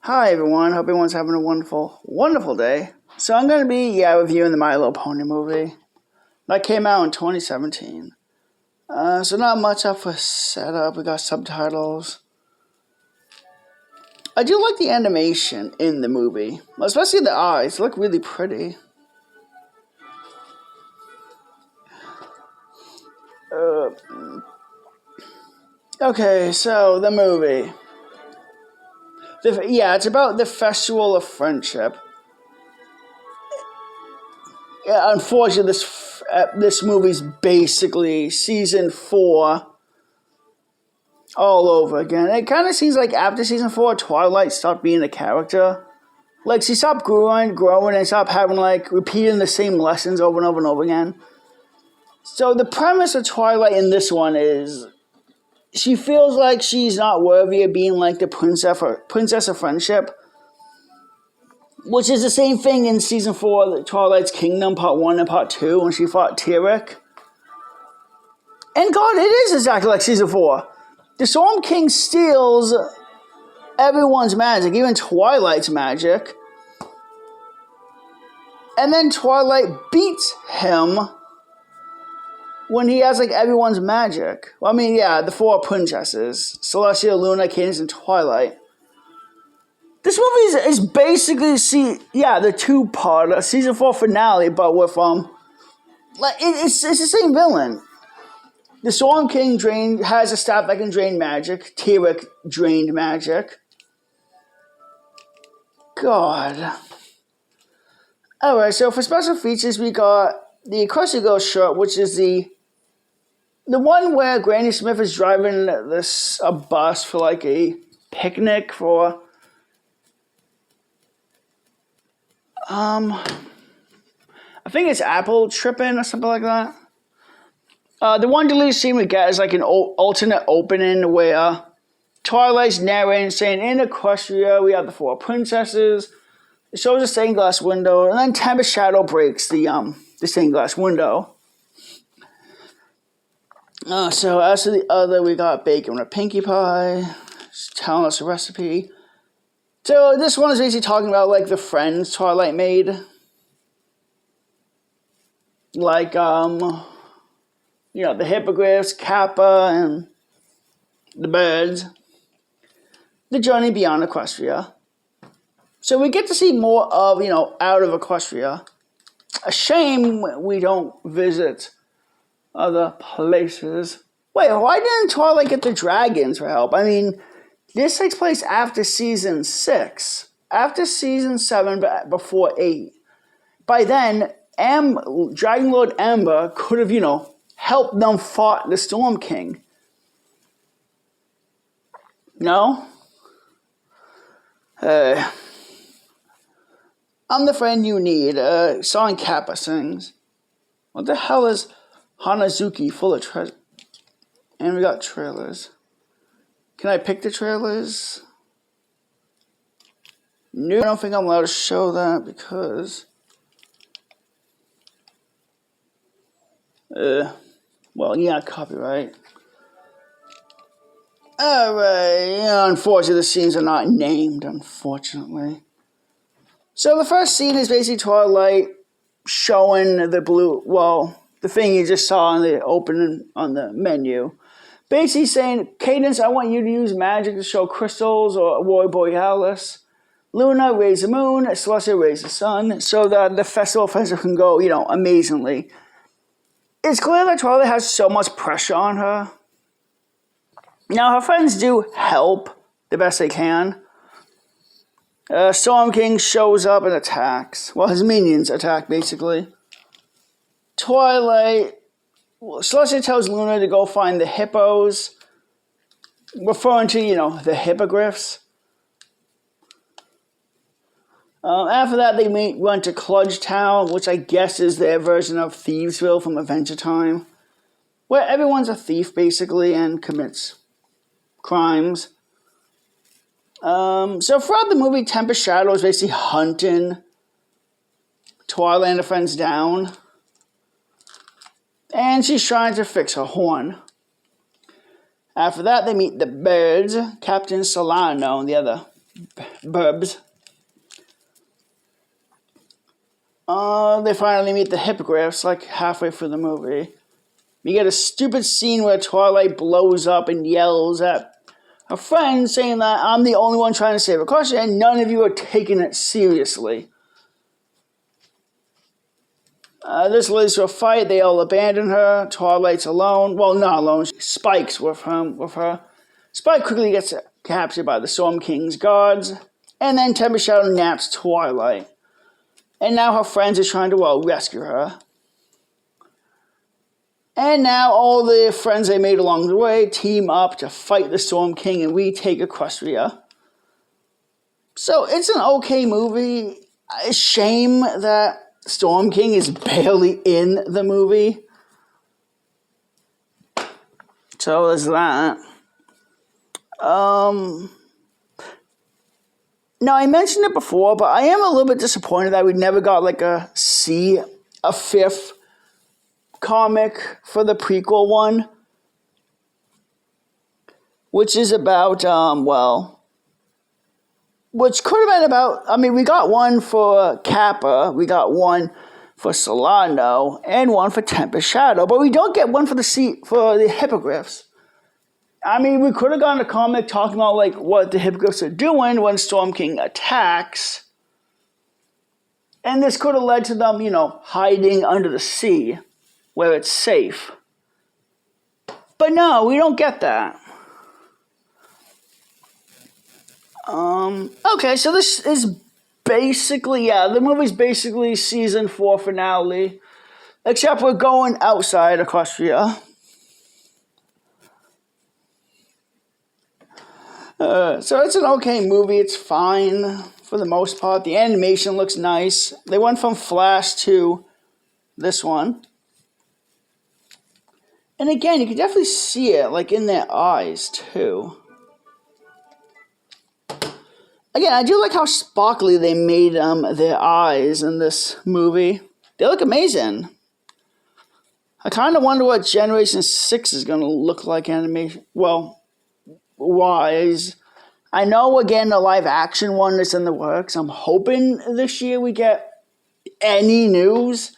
Hi everyone, hope everyone's having a wonderful day. So I'm going to be reviewing the My Little Pony movie. That came out in 2017. So not much up for setup, we got subtitles. I do like the animation in the movie, especially the eyes, they look really pretty. Okay, so the movie. It's about the Festival of Friendship. Yeah, unfortunately, this movie's basically season 4 all over again. It kind of seems like after season 4, Twilight stopped being a character. Like, she stopped growing and stopped having, repeating the same lessons over and over and over again. So the premise of Twilight in this one is she feels like she's not worthy of being, the princess of friendship. Which is the same thing in season 4, Twilight's Kingdom, part 1 and part 2, when she fought Tyrek. And God, it is exactly like season 4. The Storm King steals everyone's magic, even Twilight's magic. And then Twilight beats him when he has, everyone's magic. Well, the 4 princesses. Celestia, Luna, Cadance, and Twilight. This movie is basically, the 2-part season 4 finale, but with, it's the same villain. The Storm King has a staff that can drain magic. Tyrek drained magic. God. Alright, so for special features, we got the Equestria Girl shirt, which is the one where Granny Smith is driving a bus for, a picnic for... I think it's apple tripping or something like that. The one deleted scene we get is an alternate opening where Twilight's narrating saying, in Equestria we have the 4 princesses. It shows a stained glass window, and then Tempest Shadow breaks the stained glass window. So as to the other, we got bacon with a Pinkie Pie. She's telling us a recipe. So this one is basically talking about the friends Twilight made. The hippogriffs, Kappa, and the birds. The journey beyond Equestria. So we get to see more of, out of Equestria. A shame we don't visit other places. Wait, why didn't Twilight get the dragons for help? This takes place after season 6. After season 7, but before 8. By then, Dragon Lord Amber could have, helped them fight the Storm King. No? I'm the friend you need. Song Kappa sings. What the hell is Hanazuki full of treasure? And we got trailers. Can I pick the trailers? No, I don't think I'm allowed to show that because... copyright. Alright, unfortunately the scenes are not named, unfortunately. So the first scene is basically Twilight showing the thing you just saw in the opening on the menu. Basically saying, Cadance, I want you to use magic to show crystals or Aurora Borealis. Luna, raise the moon. Celestia, raise the sun. So that the festival can go, amazingly. It's clear that Twilight has so much pressure on her. Now, her friends do help the best they can. Storm King shows up and attacks. Well, his minions attack, basically. Celestia tells Luna to go find the hippos, referring to, the hippogriffs. After that, they went to Cludge Town, which I guess is their version of Thievesville from Adventure Time, where everyone's a thief, basically, and commits crimes. So throughout the movie, Tempest Shadow is basically hunting Twilight and her friends down. And she's trying to fix her horn. After that, they meet the birds, Captain Solano and the other burbs. They finally meet the hippogriffs, like halfway through the movie. We get a stupid scene where Twilight blows up and yells at her friend, saying that I'm the only one trying to save Equestria and none of you are taking it seriously. This leads to a fight. They all abandon her. Twilight's alone. Well, not alone. Spike's with her. Spike quickly gets captured by the Storm King's guards. And then Tempest Shadow naps Twilight. And now her friends are trying to, rescue her. And now all the friends they made along the way team up to fight the Storm King and retake Equestria. So it's an okay movie. A shame that Storm King is barely in the movie. So there's that. Now, I mentioned it before, but I am a little bit disappointed that we never got like a fifth comic for the prequel one. Which is about, which could have been about, we got one for Kappa, we got one for Solano, and one for Tempest Shadow, but we don't get one for the hippogriffs. We could have gotten a comic talking about like what the hippogriffs are doing when Storm King attacks. And this could have led to them, hiding under the sea where it's safe. But no, we don't get that. Okay, so this is basically, the movie's basically season 4 finale. Except we're going outside Equestria. So it's an okay movie. It's fine for the most part. The animation looks nice. They went from Flash to this one. And again, you can definitely see it like in their eyes too. Again, I do like how sparkly they made their eyes in this movie. They look amazing. I kind of wonder what Generation 6 is going to look like animation. Wise. I know, again, the live action one is in the works. I'm hoping this year we get any news.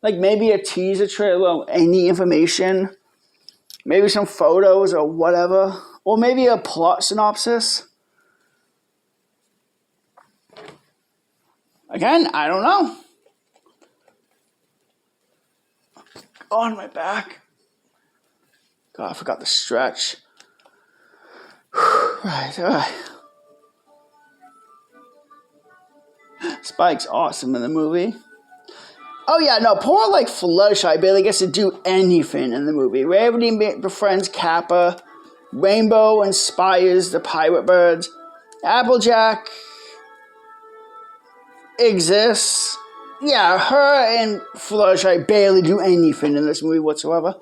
Like maybe a teaser trailer, any information. Maybe some photos or whatever. Or maybe a plot synopsis. Again, I don't know. On my back. God, I forgot to stretch. Right. Spike's awesome in the movie. Oh yeah, no, poor Fluttershy barely gets to do anything in the movie. Rarity befriends Kappa. Rainbow inspires the pirate birds. Applejack exists. Yeah, her and Fluttershy barely do anything in this movie whatsoever.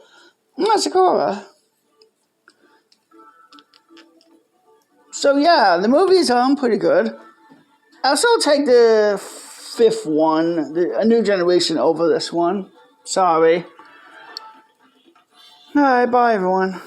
Not Sakura. So yeah, the movie's pretty good. I'll still take the fifth one, A New Generation, over this one. Sorry. Alright, bye everyone.